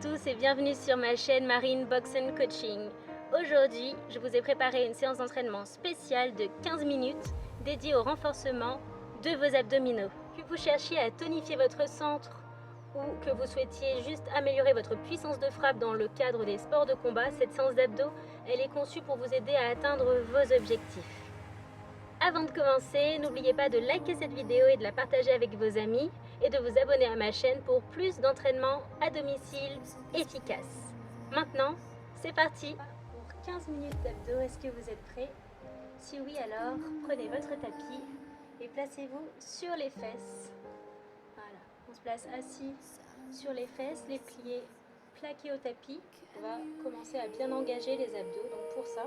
tous et bienvenue sur ma chaîne Marine Box & Coaching. Aujourd'hui, je vous ai préparé une séance d'entraînement spéciale de 15 minutes dédiée au renforcement de vos abdominaux. Que vous cherchiez à tonifier votre centre ou que vous souhaitiez juste améliorer votre puissance de frappe dans le cadre des sports de combat, cette séance d'abdos, elle est conçue pour vous aider à atteindre vos objectifs. Avant de commencer, n'oubliez pas de liker cette vidéo et de la partager avec vos amis et de vous abonner à ma chaîne pour plus d'entraînement à domicile efficace. Maintenant, c'est parti pour 15 minutes d'abdos. Est-ce que vous êtes prêts? Si oui, alors prenez votre tapis et placez-vous sur les fesses. Voilà, on se place assis sur les fesses, les pliés plaqués au tapis. On va commencer à bien engager les abdos. Donc pour ça,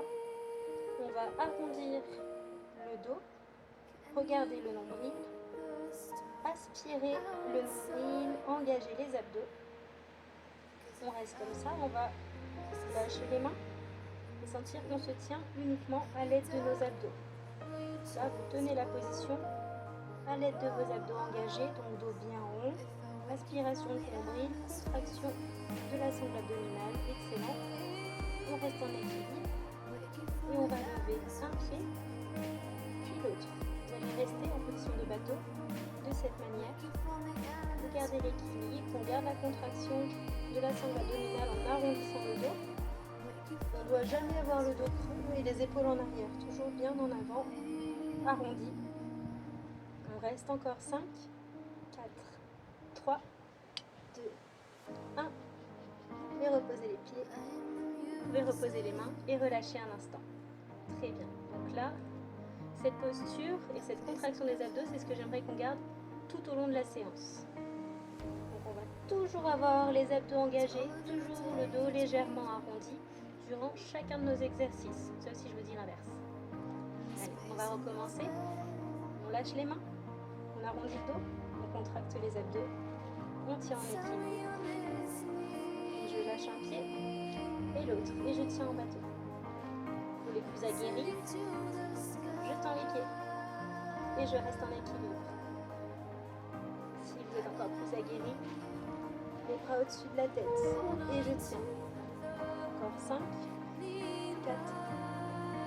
on va arrondir le dos, regardez le nombril, aspirez le nombril, engagez les abdos. On reste comme ça, on va lâcher les mains et sentir qu'on se tient uniquement à l'aide de nos abdos. Là, vous tenez la position à l'aide de vos abdos engagés, donc dos bien rond, aspiration du nombril, contraction de la sangle abdominale, excellent. On reste en équilibre et on va lever un pied puis l'autre. Vous allez rester en position de bateau de cette manière. Vous gardez l'équilibre, on garde la contraction de la sangle abdominale en arrondissant le dos. On ne doit jamais avoir le dos creux et les épaules en arrière, toujours bien en avant, arrondi. On reste encore 5, 4, 3, 2, 1. Vous pouvez reposer les pieds, vous pouvez reposer les mains et relâcher un instant. Très bien. Donc là, cette posture et cette contraction des abdos, c'est ce que j'aimerais qu'on garde tout au long de la séance. Donc on va toujours avoir les abdos engagés, toujours le dos légèrement arrondi durant chacun de nos exercices, sauf si je vous dis l'inverse. Allez, on va recommencer. On lâche les mains, on arrondit le dos, on contracte les abdos, on tient en équilibre. Et je lâche un pied et l'autre, et je tiens en bateau. Pour les plus aguerris, je tends les pieds et je reste en équilibre. Si vous êtes encore plus aguerri, les bras au-dessus de la tête et je tiens. Encore 5, 4,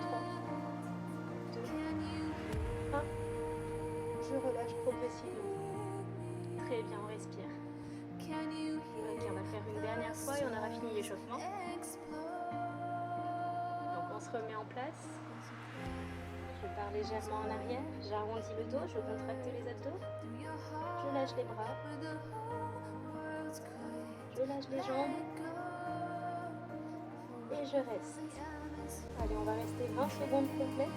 3, 2, 1. Je relâche progressivement. Très bien, on respire. Ok, on va faire une dernière fois et on aura fini l'échauffement. Donc on se remet en place. Je pars légèrement en arrière, j'arrondis le dos, je contracte les abdos, je lâche les bras, je lâche les jambes et je reste. Allez, on va rester 20 secondes complètes.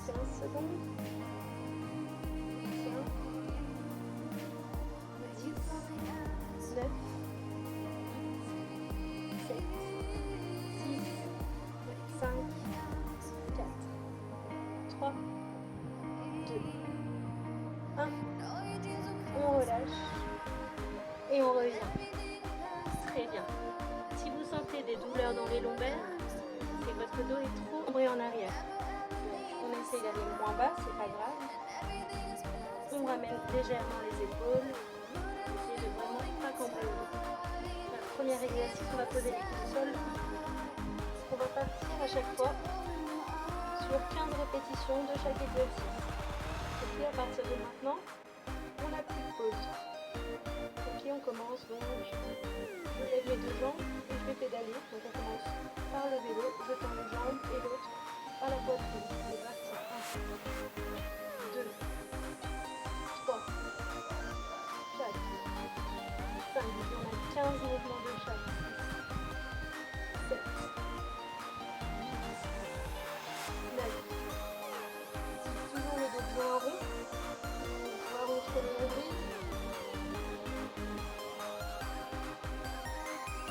15 secondes. 15, 10, 9, 7, 5, 4, 3, 2, 1. On relâche et on revient. Très bien. Si vous sentez des douleurs dans les lombaires, c'est que votre dos est trop cambré en arrière. Donc on essaye d'aller moins bas, c'est pas grave. On ramène légèrement les épaules. Essayez de vraiment pas cambrer le dos. Premier exercice, on va poser les pieds au sol. On va partir à chaque fois sur 15 répétitions de chaque exercice. Et puis à partir de maintenant, on n'a plus de pause. Ok, on commence donc, je lève les deux jambes et je vais pédaler. Donc on commence par le vélo, je tends les jambes et l'autre par la poitrine. C'est parti. 1, 2, 3, 4, 5. On a 15 mouvements de chaque. 7, 9, 10, toujours le dos bien rond, voir entre le nombril.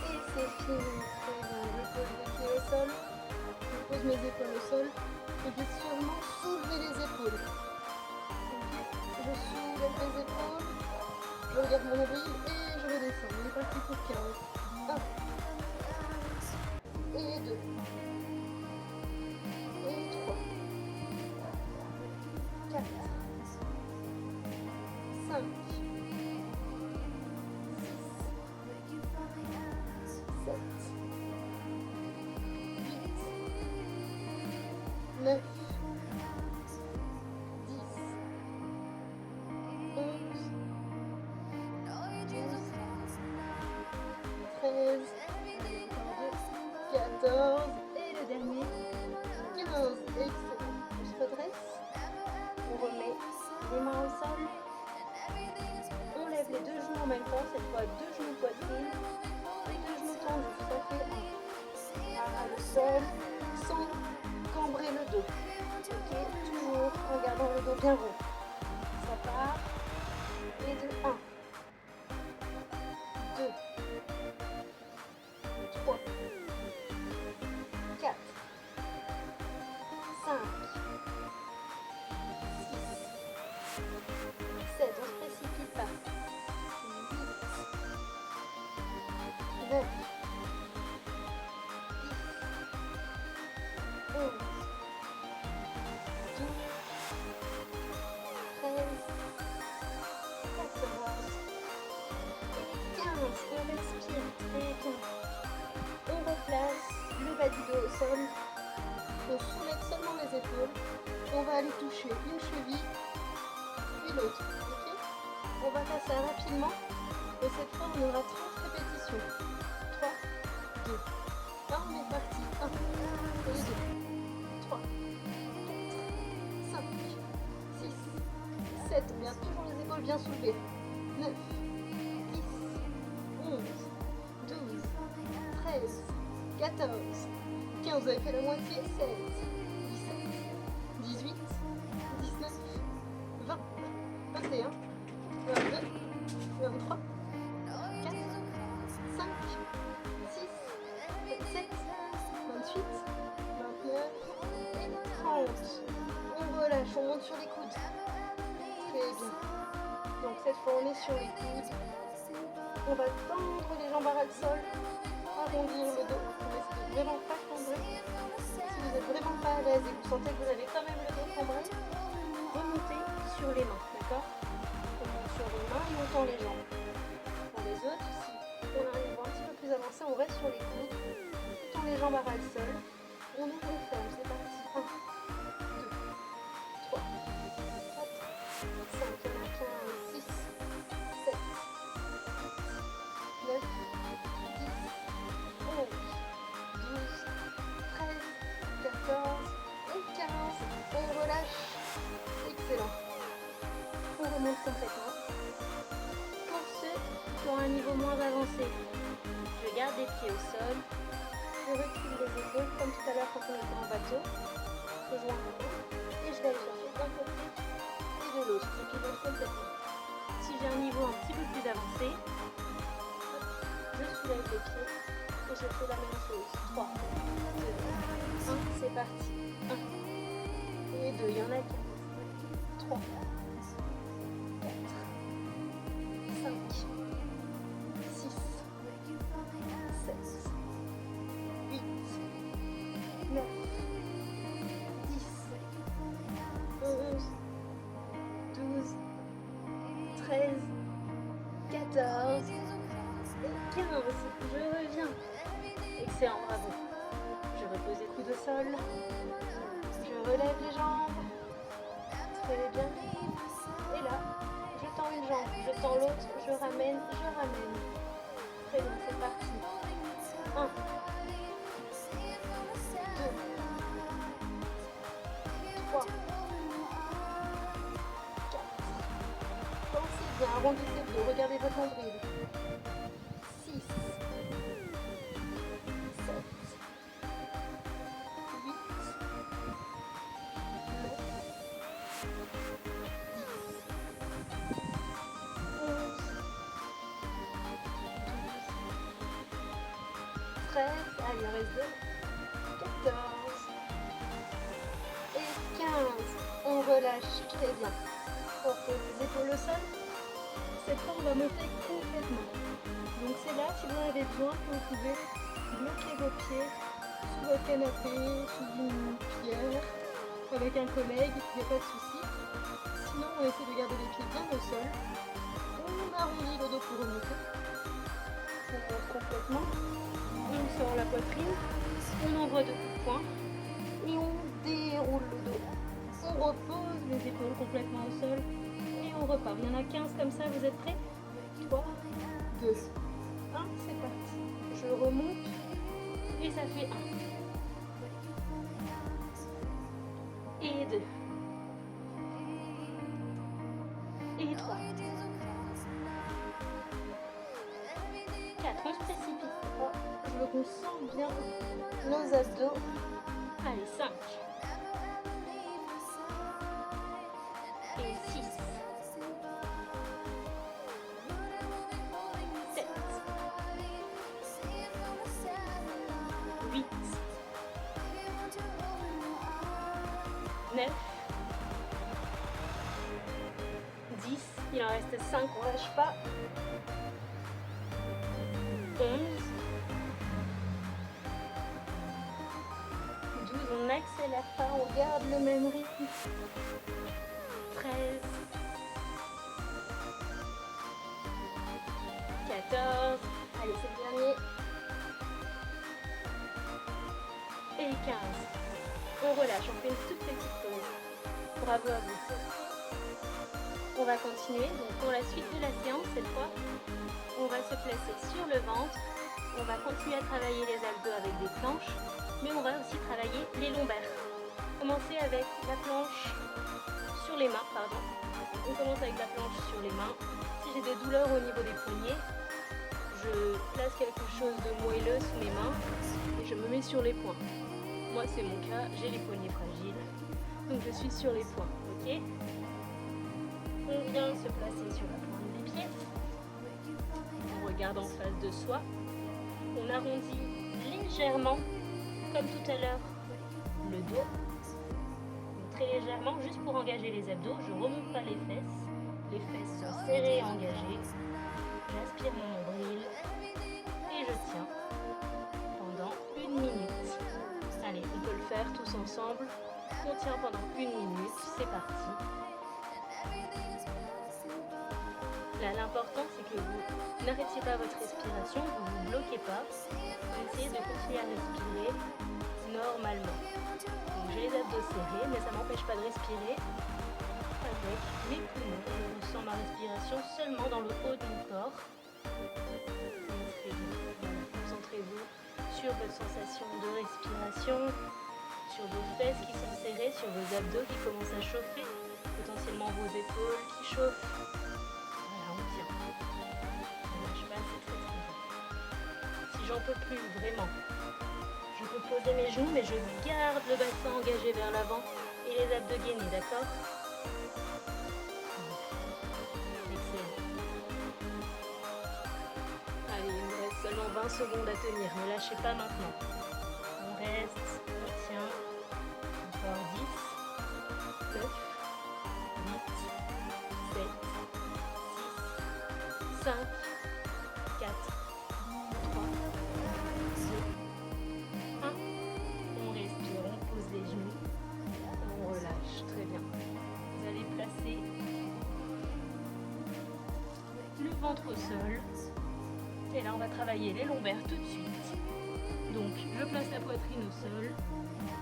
Et c'est fini. Très bien. Je pose les pieds au sol, je pose mes épaules au sol et je vais sûrement soulever les épaules. Je soulève les épaules, je regarde mon nombril et je redescends. On est parti pour 15. 1 et 2. Et 3, 4, 5, 9, 10, 11, 12, 13, 14 et le dernier, 15. Excellent. On se redresse. On remet les mains au sol. On lève les deux genoux en même temps. Cette fois, deux genoux poitrine et deux genoux tendus. Ça fait un. Le sol sans cambrer le dos. Ok, toujours en gardant le dos bien rond. Ça part. Et de 1, 2, 3, 4, 5, 6, 7, on se précipite pas. 8, 9, 10, 11, 12, 13, 14 et 15. On respire très bien. On replace le bas du dos au sol. On soulève seulement les épaules. On va aller toucher une cheville, puis l'autre. Okay, on va faire ça rapidement. Et cette fois, on aura 30 répétitions. 3, 2, 1, on est parti. 1, 2, 3, 4, 5, 6, 7. On garde toujours les épaules bien soulevées. 9, 10, 11, 12, 13, 14, 15, vous avez fait la moitié, 16, 17, 18, 19, 20, 21, 22, 23, 4, 5, 6, 27, 28, 29 et 30. On relâche, on monte sur les coudes. Très bien. Donc cette fois on est sur les coudes. On va tendre les jambes à ras le sol, arrondir le dos. On essaie de vraiment pas cambrer. Si vous n'êtes vraiment pas à l'aise et que vous sentez que vous avez quand même le dos cambré, remontez sur les mains, d'accord? On monte sur les mains et on tend les jambes. Pour les autres, si on arrive un petit peu plus avancé, on reste sur les coudes, on tend les jambes à ras le sol, on ouvre et ferme, c'est parti. 1, 2, 3, 4, 5, 15, 6, 7, 9, 10, 11, 12, 13, 14 et 15. On relâche. Excellent. On remonte complètement. Pour ceux qui ont un niveau moins avancé, je garde les pieds au sol. Je recule les épaules comme tout à l'heure quand on était en bateau. Je joins mon main et je vais aller chercher d'un côté et de l'autre. Je pivote complètement. Si j'ai un niveau un petit peu plus avancé, je soulève les pieds et je fais la même chose. 3, 2, 1, c'est parti. 1 et 2, il y en a 4, 3, 4, 5, 6, 7, 8, 9, 10, 11, 12, 13, 14 et 15. Je reviens. Excellent, bravo. Je repose les coudes au sol. Je relève les jambes. Très bien. Et là, je tends une jambe, je tends l'autre, je ramène, je ramène. Très bien, c'est parti. 1, 2, 3, 4. Pensez bien, arrondissez-vous, regardez votre nombril. 6, 7, 8, 9, 11, 13, allez, il en reste 2, 14 et 15. On relâche très bien. On pose les épaules au sol. Cette fois, on va monter complètement. Donc c'est là, si vous en avez besoin, que vous pouvez bloquer vos pieds sous votre canapé, sous une pierre, avec un collègue, il n'y a pas de souci. Sinon, on essaie de garder les pieds bien au sol. On arrondit le dos pour remonter. On monte complètement. On sort la poitrine. On envoie 2 coups de poing. Et on déroule le dos. On repose les épaules complètement au sol et on repart. Il y en a 15 comme ça, vous êtes prêts? 3, 2, 1, c'est parti. Je remonte et ça fait 1. Et 2. Et 3. 4, on se précipite. Je veux qu'on sente bien nos abdos. Allez, 5. Et 6. 7. 8. 9. 10. Il en reste 5, on lâche pas. 11. 12, on n'accélère pas, on garde le même rythme. 13. 14. Allez, c'est le dernier. Et 15. On relâche, on fait une toute petite pause. Bravo à vous. On va continuer. Donc pour la suite de la séance, cette fois, on va se placer sur le ventre. On va continuer à travailler les abdos avec des planches, mais on va aussi travailler les lombaires. Commencer avec la planche sur les mains, pardon. On commence avec la planche sur les mains. Si j'ai des douleurs au niveau des poignets, je place quelque chose de moelleux sous mes mains et je me mets sur les poings. Moi, c'est mon cas, j'ai les poignets fragiles, donc je suis sur les poings, ok? On vient se placer sur la pointe des pieds. On regarde en face de soi. On arrondit légèrement, comme tout à l'heure, le dos. Donc, très légèrement, juste pour engager les abdos. Je ne remonte pas les fesses. Les fesses sont serrées et engagées. J'aspire mon nombril et je tiens pendant 1 minute. Allez, on peut le faire tous ensemble. On tient pendant 1 minute. C'est parti. Là, l'important, c'est que vous n'arrêtiez pas votre respiration, vous ne vous bloquez pas. Vous essayez de continuer à respirer normalement. Donc, j'ai les abdos serrés, mais ça ne m'empêche pas de respirer avec mes poumons. Je ressens ma respiration seulement dans le haut de mon corps. Concentrez-vous sur votre sensation de respiration, sur vos fesses qui sont serrées, sur vos abdos qui commencent à chauffer, potentiellement vos épaules qui chauffent. Si j'en peux plus, vraiment, je peux poser mes genoux, mais je garde le bassin engagé vers l'avant et les abdos gainés, d'accord? Excellent. Allez, il nous reste seulement 20 secondes à tenir, ne lâchez pas maintenant. On reste, on tient, encore 10, 9, 8, 7, 6, 5, 4, 3, 2, 1. On respire, on pose les genoux, on relâche, très bien. Vous allez placer le ventre au sol. Et là, on va travailler les lombaires tout de suite. Donc, je place la poitrine au sol,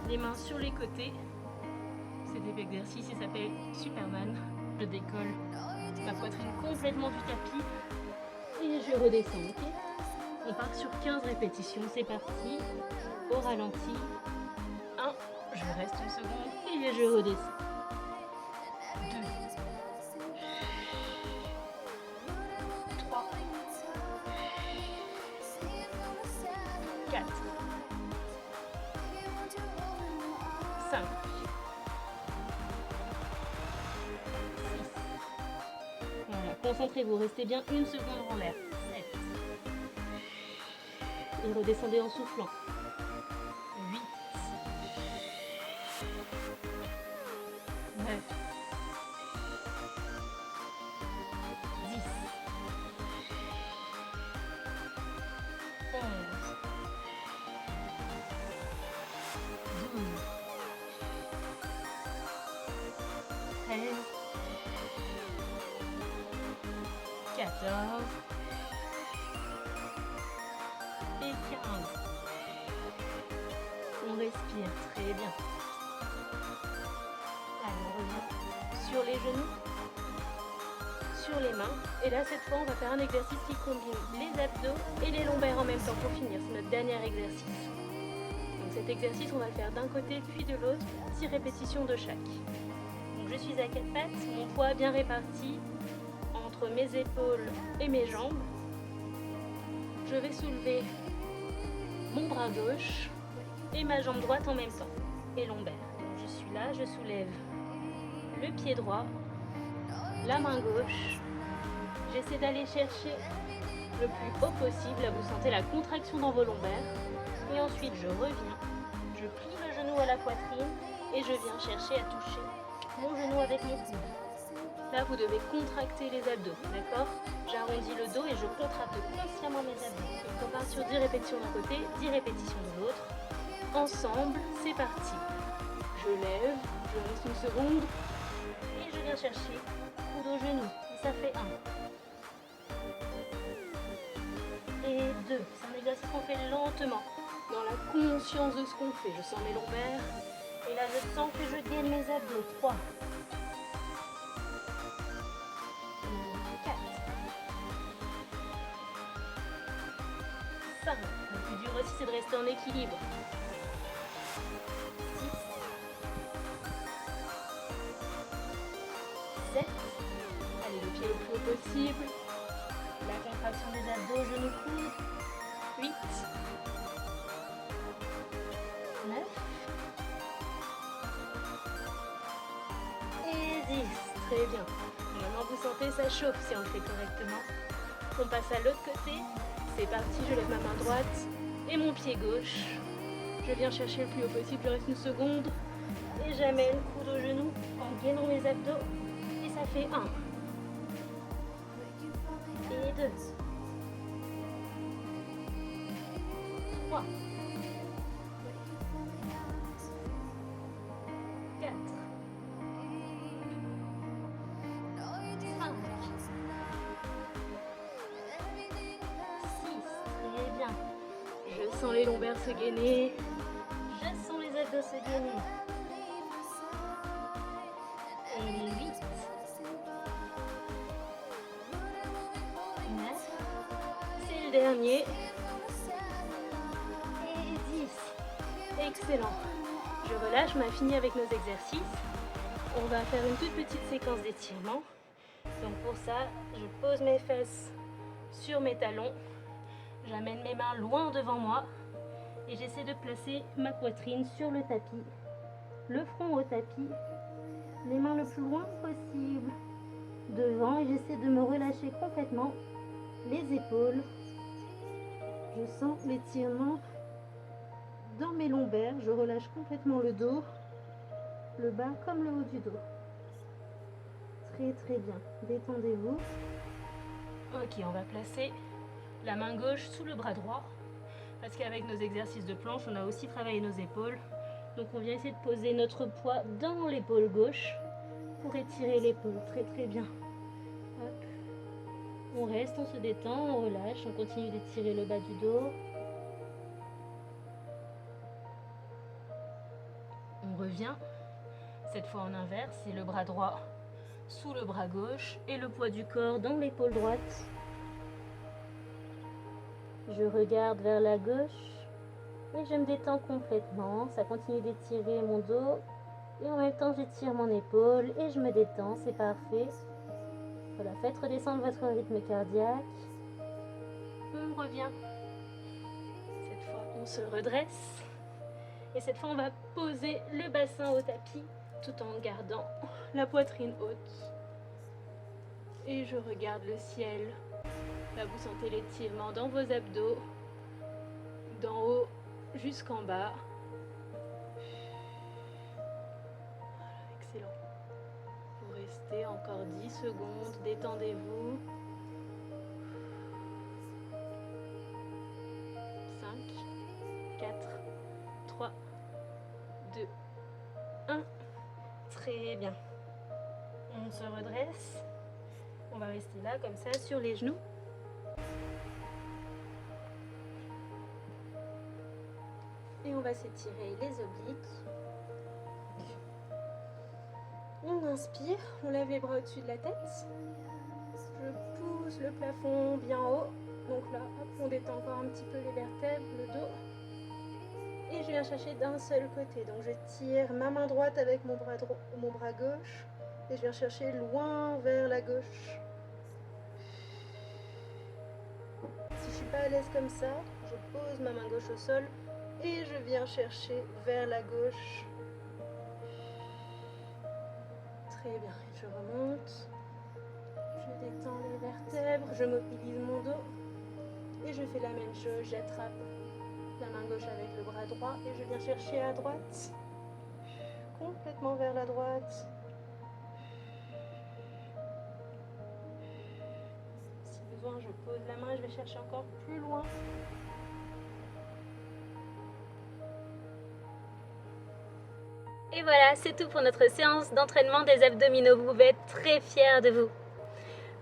les mains sur les côtés. Cet exercice, il s'appelle Superman. Je décolle ma poitrine complètement du tapis et je redescends, ok? On part sur 15 répétitions, c'est parti. Au ralenti. 1, je reste une seconde et je redescends. 2, 3, 4, 5, 6. Voilà, concentrez-vous, restez bien 1 seconde en l'air. 7. Et redescendez en soufflant. 8. 9. 10. 11. 12. 13. 14. Et 15. On respire très bien. sur les genoux, sur les mains. Et là, cette fois, on va faire un exercice qui combine les abdos et les lombaires en même temps pour finir. C'est notre dernier exercice. Donc cet exercice, on va le faire d'un côté puis de l'autre, 6 répétitions de chaque. Donc je suis à 4 pattes, mon poids bien réparti entre mes épaules et mes jambes. Je vais soulever mon bras gauche et ma jambe droite en même temps, et lombaire. Donc je suis là, je soulève le pied droit, la main gauche. J'essaie d'aller chercher le plus haut possible. Là, vous sentez la contraction dans vos lombaires. Et ensuite, je reviens. Je plie le genou à la poitrine et je viens chercher à toucher mon genou avec mon coude. Là, vous devez contracter les abdos, d'accord? J'arrondis le dos et je contracte consciemment mes abdos. Donc, on part sur 10 répétitions d'un côté, 10 répétitions de l'autre. Ensemble, c'est parti. Je lève, je reste une seconde et je viens chercher coude au genou. Et ça fait 1. Et 2. C'est un exercice qu'on fait lentement, dans la conscience de ce qu'on fait. Je sens mes lombaires et là je sens que je gaine mes abdos. 3. 4. 5. Le plus dur aussi, c'est de rester en équilibre. 6. 7. Allez, le pied le plus haut possible. La contraction des abdos, genou coude. 8. 9. Et 10. Très bien. Maintenant, vous sentez, ça chauffe si on le fait correctement. On passe à l'autre côté. C'est parti, je lève ma main droite et mon pied gauche. Je viens chercher le plus haut possible, je reste une seconde. Et j'amène coude au genou en gainant mes abdos. Et ça fait 1. Et 2. 3. 4. 5. 6. Très bien. Je sens les lombaires se gainer. Je sens les abdos se gainer. Et 8. 9. C'est le dernier. Et 10. Excellent. Je relâche, on a fini avec nos exercices. On va faire une toute petite séquence d'étirement. Donc pour ça, je pose mes fesses sur mes talons. J'amène mes mains loin devant moi. Et j'essaie de placer ma poitrine sur le tapis. Le front au tapis. Les mains le plus loin possible devant. Et j'essaie de me relâcher complètement les épaules. Je sens l'étirement dans mes lombaires. Je relâche complètement le dos, le bas comme le haut du dos. Très très bien. Détendez-vous. Ok, on va placer la main gauche sous le bras droit. Parce qu'avec nos exercices de planche, on a aussi travaillé nos épaules. Donc on vient essayer de poser notre poids dans l'épaule gauche pour étirer l'épaule. Très très bien. Hop. On reste, on se détend, on relâche, on continue d'étirer le bas du dos. On revient, cette fois en inverse, c'est le bras droit sous le bras gauche et le poids du corps dans l'épaule droite. Je regarde vers la gauche et je me détends complètement. Ça continue d'étirer mon dos et en même temps j'étire mon épaule et je me détends, c'est parfait. Voilà, faites redescendre votre rythme cardiaque. On revient. Cette fois, on se redresse. Et cette fois, on va poser le bassin au tapis tout en gardant la poitrine haute. Et je regarde le ciel. Là, vous sentez l'étirement dans vos abdos, d'en haut jusqu'en bas. Voilà, excellent. Vous restez encore 10 secondes, détendez-vous. 5, 4, 3, 2, 1. Très bien. On se redresse. On va rester là comme ça sur les genoux. Et on va s'étirer les obliques. On inspire, on lève les bras au-dessus de la tête. Je pousse le plafond bien haut. Donc là, hop, on détend encore un petit peu les vertèbres, le dos. Et je viens chercher d'un seul côté. Donc je tire ma main droite avec mon bras gauche. Et je viens chercher loin vers la gauche. Si je ne suis pas à l'aise comme ça, je pose ma main gauche au sol et je viens chercher vers la gauche. Très bien, je remonte. Je détends les vertèbres, je mobilise mon dos. Et je fais la même chose, j'attrape la main gauche avec le bras droit et je viens chercher à droite. Complètement vers la droite. Si besoin, je pose la main et je vais chercher encore plus loin. Et voilà, c'est tout pour notre séance d'entraînement des abdominaux. Vous pouvez être très fiers de vous.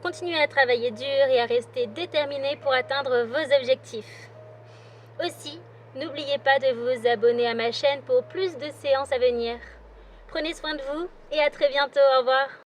Continuez à travailler dur et à rester déterminé pour atteindre vos objectifs. Aussi, n'oubliez pas de vous abonner à ma chaîne pour plus de séances à venir. Prenez soin de vous et à très bientôt. Au revoir.